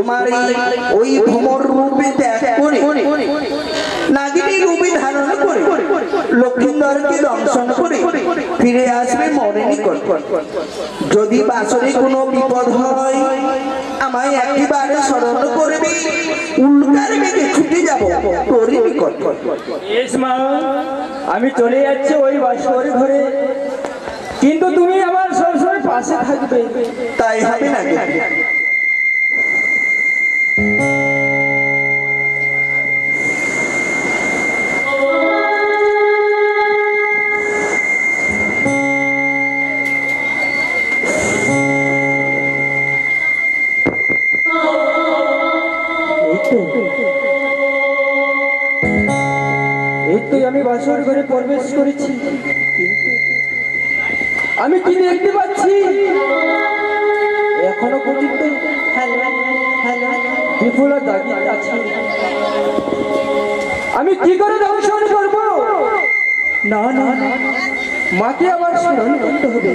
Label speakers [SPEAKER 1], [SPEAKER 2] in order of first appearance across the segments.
[SPEAKER 1] তোমার ওই ভ্রমর রূপে ত্যাগ করে নাগিনী রূপে ধারণ করে লক্ষ্মীন্দরকে দংশন করে ফিরে আসবে মনের নিকট। যদি বাসরে কোনো বিপদ হয় আমায় একেবারে স্মরণ করবে, উল্কার বেগে ছুটে যাব তোর নিকট।
[SPEAKER 2] আমি চলে যাচ্ছি ওই বাসর ঘরে, কিন্তু তুমি আমার সবসময় পাশে থাকবে।
[SPEAKER 1] তাই হবে না?
[SPEAKER 2] আমি বাসর ঘরে প্রবেশ করেছি, আমি কি দেখতে পাচ্ছি এখনো পর্যন্ত বিপুলা দাগি আছে। আমি কি করে দংশন করবো? না না না, মাকে আবার স্মরণ করতে হবে।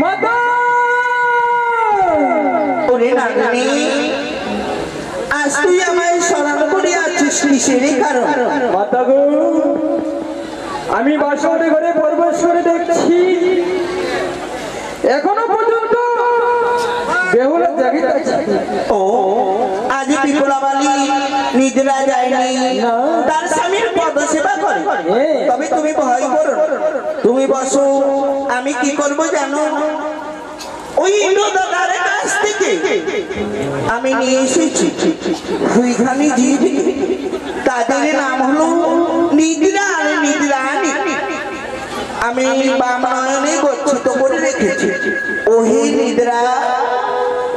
[SPEAKER 2] মাতা
[SPEAKER 1] ওরে নাগিনী, আজ তুই আমায় স্মরণ করে আছিস কিসের কারণ?
[SPEAKER 2] মাতা গো, আমি বাসর ঘরে প্রবেশ করে দেখছি এখনো পর্যন্ত বেহুলা জাগিত আছে।
[SPEAKER 1] ও আজ বিপুলাবালি নিদ্রা যায়নি, তার স্বামীর পদ সেবা করে। তবে তুমি ভয় করো, তুমি বসো। আমি কি করবো জানো? ওই দাদার কাছ থেকে আমি নিয়ে এসেছি দুইখানি জীব, তাদের নাম হলো নিদ্রা আর নিদ্রাণী। আমি বাম নয়নে গচ্ছিত করে রেখেছি। ওহে নিদ্রা,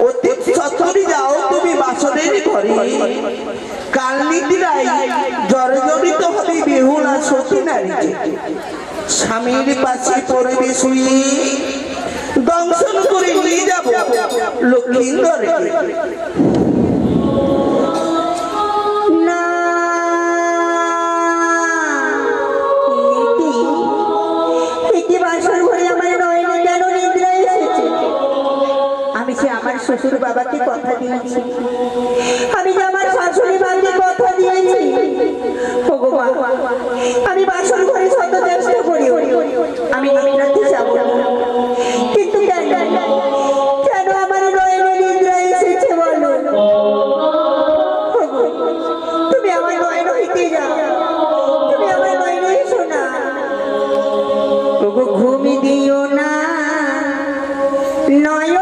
[SPEAKER 1] অতি সত্তরই যাও তুমি বাসনের ঘরে। কাল নিদ্রায় জর্জরিত হবে বেহুলা সতী নারী, স্বামীর পাশে পড়বে শুয়ে দংশন করে নিয়ে যাব লক্ষ্মীন্দরকে।
[SPEAKER 3] আমার শ্বশুর বাবাকে কথা দিয়েছি, আমি যে আমার শাশুড়ি মাকে কথা দিয়েছি, আমি বাসর ঘরে শত চেষ্টা করি আমি নিদ্রাতে যাব, কিন্তু কেন আমার নয়নে নিদ্রা এসেছে বলো? তুমি আমার নয়ন হইতে যাও, তুমি আমার নয়নে এসো না। ঘুমি দিও না নয়ন,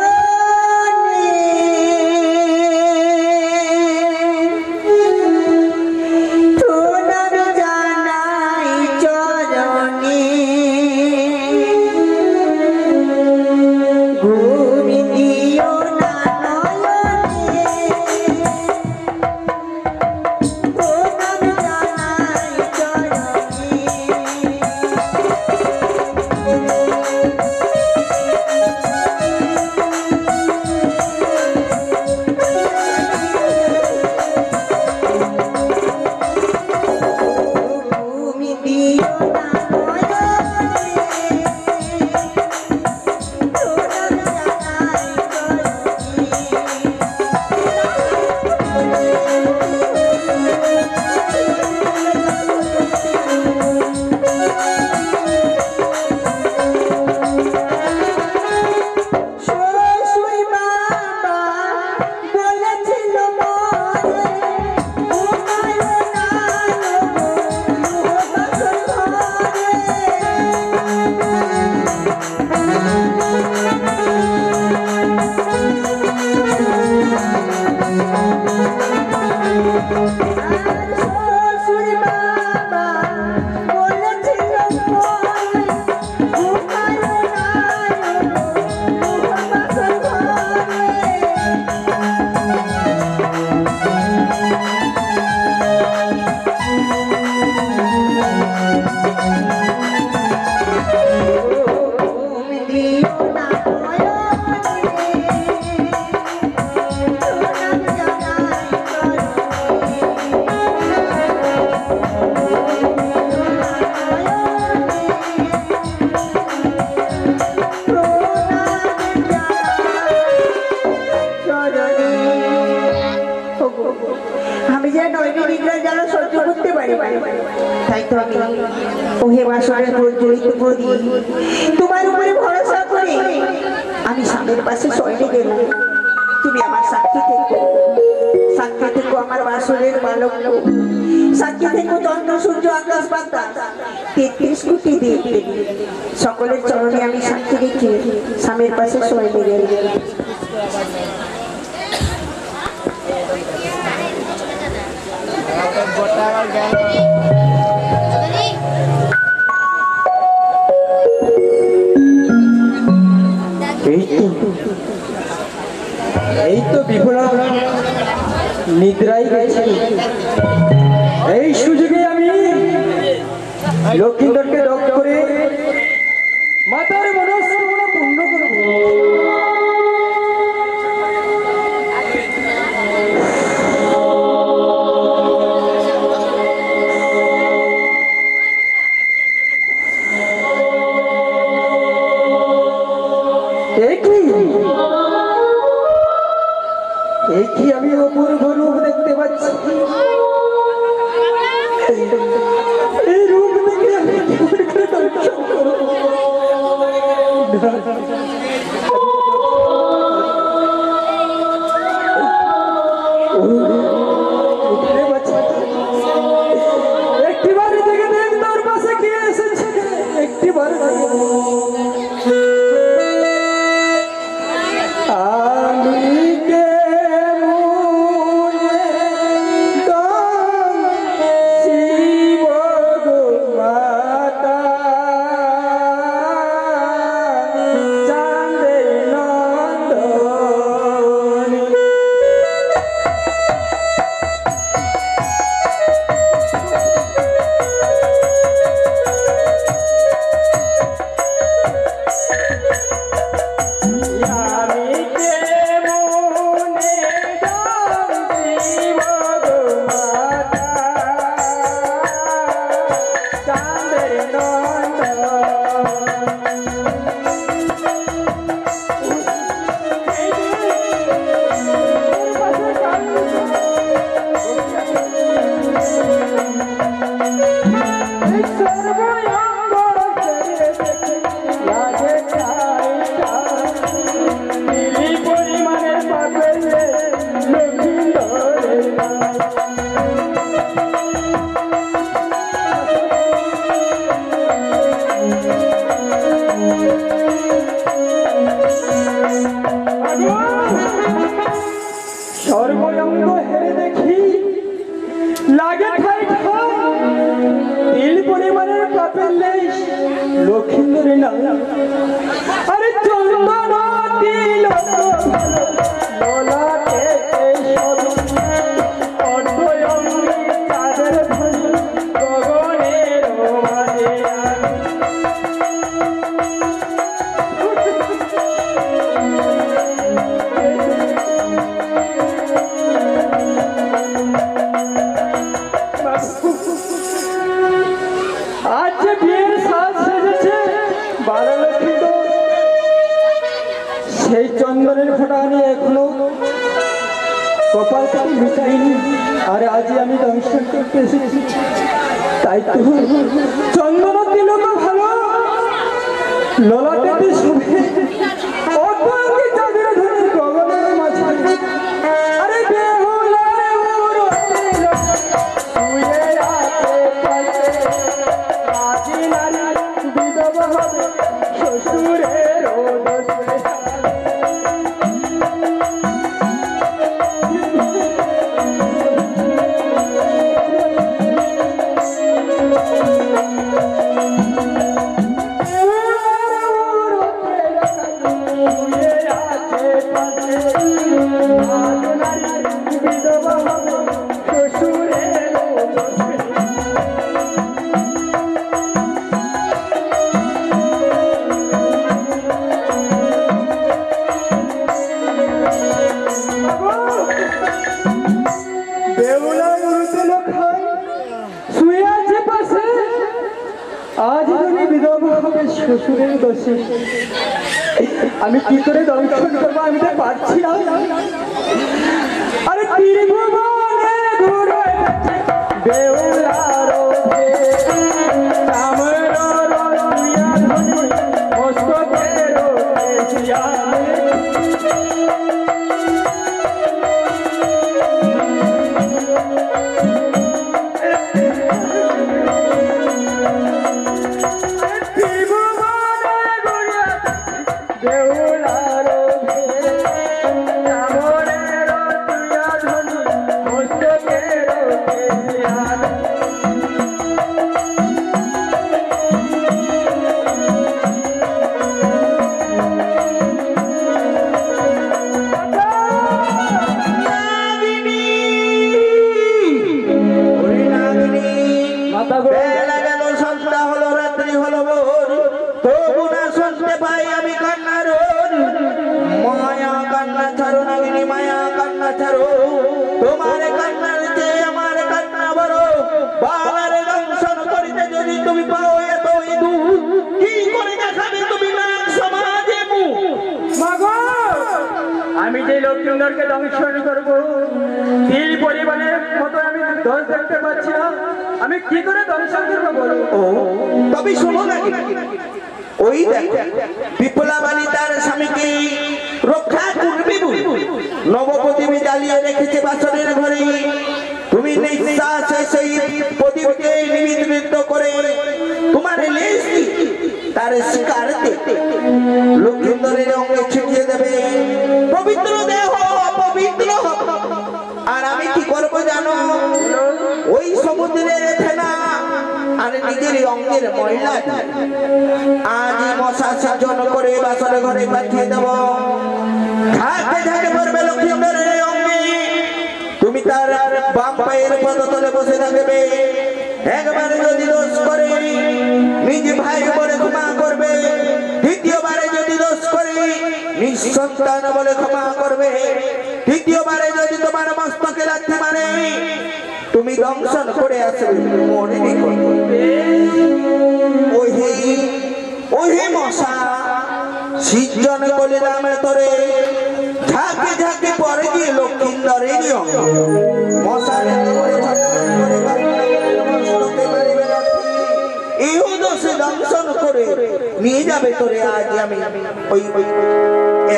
[SPEAKER 3] যে নয়নি নিদ্রা যেন সহ্য করতে পারি। তাই তো আমি ওহে বাসরের প্রজ্বলিত প্রদীপ তোমার উপরে ভরসা করে আমি স্বামীর পাশে শয়নে গেলাম। তুমি আমার সাক্ষী থেকো, সাক্ষী থেকো আমার বাসরের বালক, সাক্ষী থেকো চন্দ্র সূর্য আকাশ বাতাস 33 কোটি দেব সকলের চরণে আমি সাক্ষী রেখে স্বামীর পাশে শয়নে গেলাম।
[SPEAKER 2] এই তো বিপুলা নিদ্রাই গেছে। এই সুযোগে আমি লক্ষ্মীন্দরকে দগ্ধ করে মাতার মনস্কামনা পূর্ণ করব। কি আমি অপূর্ব রূপ দেখতে পাচ্ছি। এই রূপ দেখে আমি একটিবার দেখে দেখ তোর পাশে কে এসেছে, একটিবার সর্বঙ্গ হেরে দেখি লাগে ঠাই ঠাই তিল পরিমাণের পাপের লেশ লক্ষ্মীন্দরের নাম। আরে চন্দন তিল সেই চন্দনের ফোঁটা নিয়ে এখনো কপাল থেকে মিটাইনি। আর আজই আমি দংশন করতে এসেছি। তাই তো চন্দন দিল তো ভালো ললাটে শুভে অর্ধে চাঁদের ধরে গগনের মাঝে। আরে বেহুলার উড়তে শুয়ে আছে পাশে আজি নারী বিধবা হবে শ্বশুরের দোষে। শ্বশুরের দোষে আমি কি করে দংশন করবো, আমি তো পারছি না। আরে ত্রিভুবনে ঘুরে
[SPEAKER 1] মায়া কান্না ছাড়ো, তোমার কান্নার চেয়ে আমার কান্না বড়। বাবার দংশন করিতে যদি তুমি পাও এতই দূর, কি করে দেখাবে তুমি নাগ সমাজে মুখ?
[SPEAKER 2] মাগো, আমি যে লক্ষ্মীন্দরকে দংশন করব, এই পরিবারের মতো আমি দোষ দেখতে পাচ্ছি না, আমি কি করে দংশন করবো বলো?
[SPEAKER 1] ও তবে শোনো না, ওই দেখো বিপ্লবানী তার স্বামীকে রক্ষা করবে বলে নবপ্রদীপ জ্বালিয়ে রেখেছে বাসনের ঘরে। তুমি নিঃশ্বাসে সেই প্রদীপকে নিমিত্ত করে তোমার লেজ তার শিকার দিতে লক্ষ্মীন্দরের অঙ্গে ছিটিয়ে দেবে। পবিত্র দেহ অপবিত্র হবে। আর আমি কি করবো জানো? ওই সমুদ্রের ফেনা আর নিজের অঙ্গের ময়লা আজ মশা সেজন করে বাসর ঘরে পাঠিয়ে দেব। ঝাঁকে ঝাঁকে পড়বে লক্ষ্মীন্দরের অঙ্গে। তুমি তার বাম পায়ের পদতলে বসে থাকবে। একবারে যদি দোষ করে নিজ ভাই বলে ক্ষমা করবে, দ্বিতীয়বারে যদি দোষ করে নিঃসন্তান বলে ক্ষমা করবে, তৃতীয়বারে যদি তোমার মস্তকে লাথি মারে তুমি দংশন করে আসবে। মনে রেখো ওহে মশা সৃজন বলিলাম তোরে, ঝাঁকে ঝাঁকে পরে গিয়ে লক্ষ্মীন্দরের মশার ইহু দোষে দংশন করে নিয়ে যাবে তোরে। আজ আমি ওই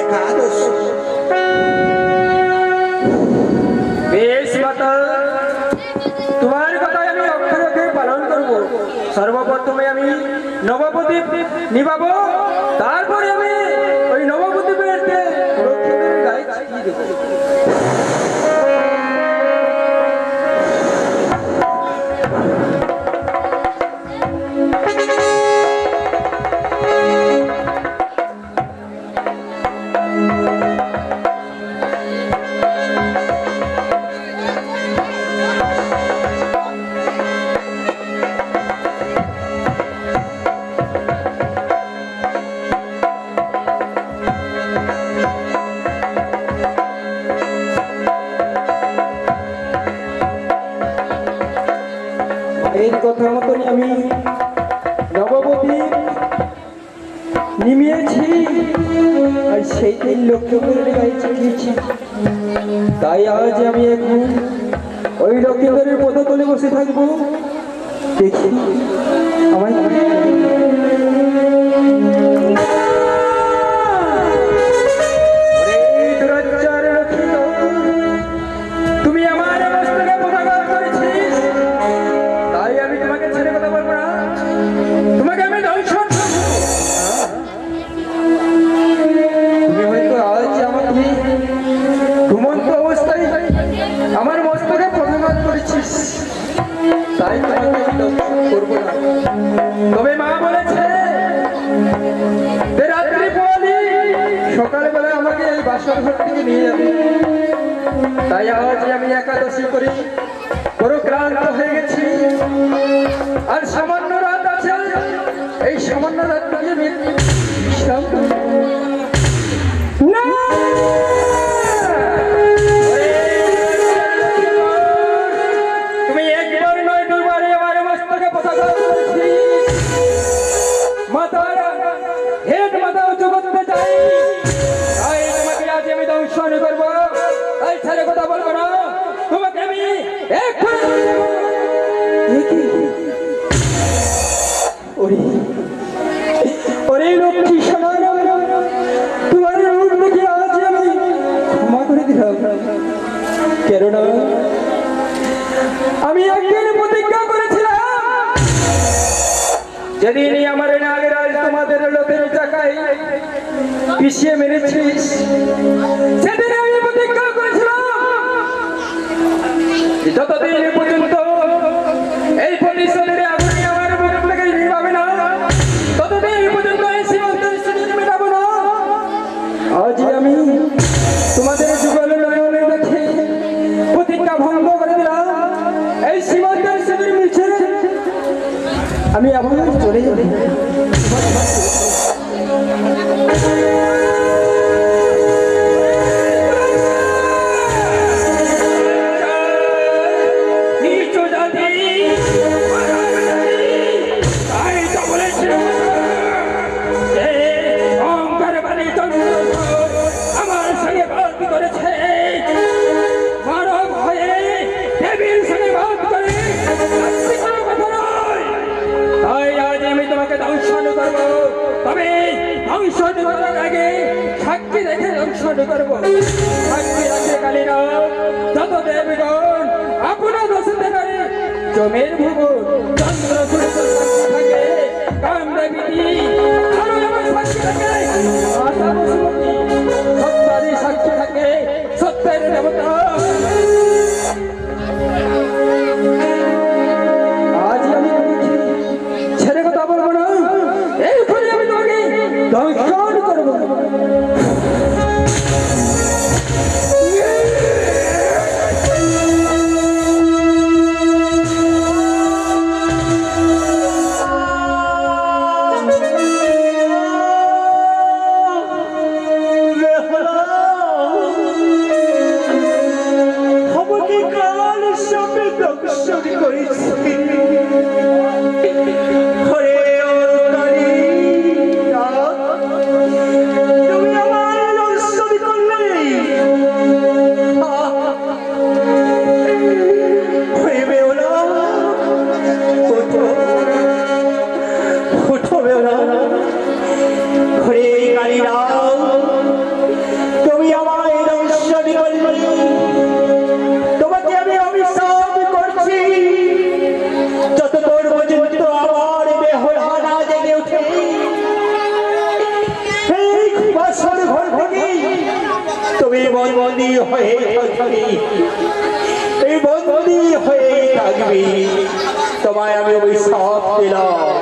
[SPEAKER 1] একাদশ।
[SPEAKER 2] বেশ মাতা, তোমার কথাই আমি অক্ষরে অক্ষরে পালন করবো। সর্বপ্রথমে আমি নবপ্রদীপ নিবাবো, তারপরে আমি ওই নবপ্রদীপের লক্ষ্মীদের গায়ে ছিটিয়ে দেবো। এই কথা মতনই আমি নবপ্রদীপ নিমিয়েছি, আর সেইটাই লক্ষ্মীন্দরের গায়ে ছিটিয়েছি। তাই আজ আমি এখন ওই লক্ষ্মীন্দরের পদতলে বসে থাকবো। দেখি আমায় তুমি আমার মস্তকে পদাঘাত করেছিস, তাই আমি তোমাকে ছেড়ে কথা বলবো না, তোমাকে আমি দংশন করবো। তুমি হয়তো আজ আমাকে ঘুমন্ত অবস্থায় আমার মস্তকে পদাঘাত করেছিস, তাই তোমাকে আমি দংশন করবো না। তবে মা বলেছে রাত্রি পোয়ালি সকালবেলা আমাকে এই বাসর ঘর থেকে নিয়ে যাবে। তাই আজ আমি একাদশী করি, বড় ক্লান্ত হয়ে গেছি, আর সামান্য রাত আছে। এই সামান্য রাত আমি বিশ্রাম করব। না, তুমি একবার নয় দুবারে আমার মস্তকে পদাঘাত করেছিস। মাতার হেড মাথা উঁচু করতে চাই, তাই তোমাকে আজ আমি দংশন করবো। তাই ছেড়ে কথা বলবো না, তোমাকে আমি ওরে লক্ষ্মী সমান তোমার রূপ দেখে আজ আমি ক্ষমা করে দিলাম। কেননা আমি একদিন প্রতিজ্ঞা করেছিলাম, যেদিনই আমার নাগরাজ তোমাদের লোকের টাকায় পিছিয়ে মেরেছিস, সেদিন আমি প্রতিজ্ঞা করেছিলাম যতদিন পর্যন্ত এই প্রতিষ্ঠানের আগুনে আমার মুখ থেকে নিভাবে না, ততদিন পর্যন্ত এই সীমান্তের সিঁড়ি মেটাবো না। আজ আমি তোমাদের যুগল নয়নে দেখে প্রতিজ্ঞা ভঙ্গ করে দিলাম। এই সীমান্তের সিঁড়ি মিছে আমি আবার চলে যাবো। সোমের ভুবন চন্দ্র সূর্য সাক্ষী থাকে কামদেবী আরো এমন সাক্ষী থাকে আশা বসুমতী সত্যাদি সাক্ষী থাকে সত্যের দেবতা আজ আমি তোমাকে ছেড়ে কথা বলবো না এক্ষুনি আমি তোমাকে দংশন করবো
[SPEAKER 1] তোমায় আমি অভিশাপ দিলাম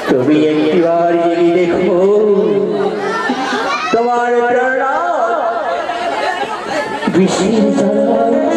[SPEAKER 2] তুমি একটিবার যদি দেখো তোমার প্রাণ বিষের জ্বালায়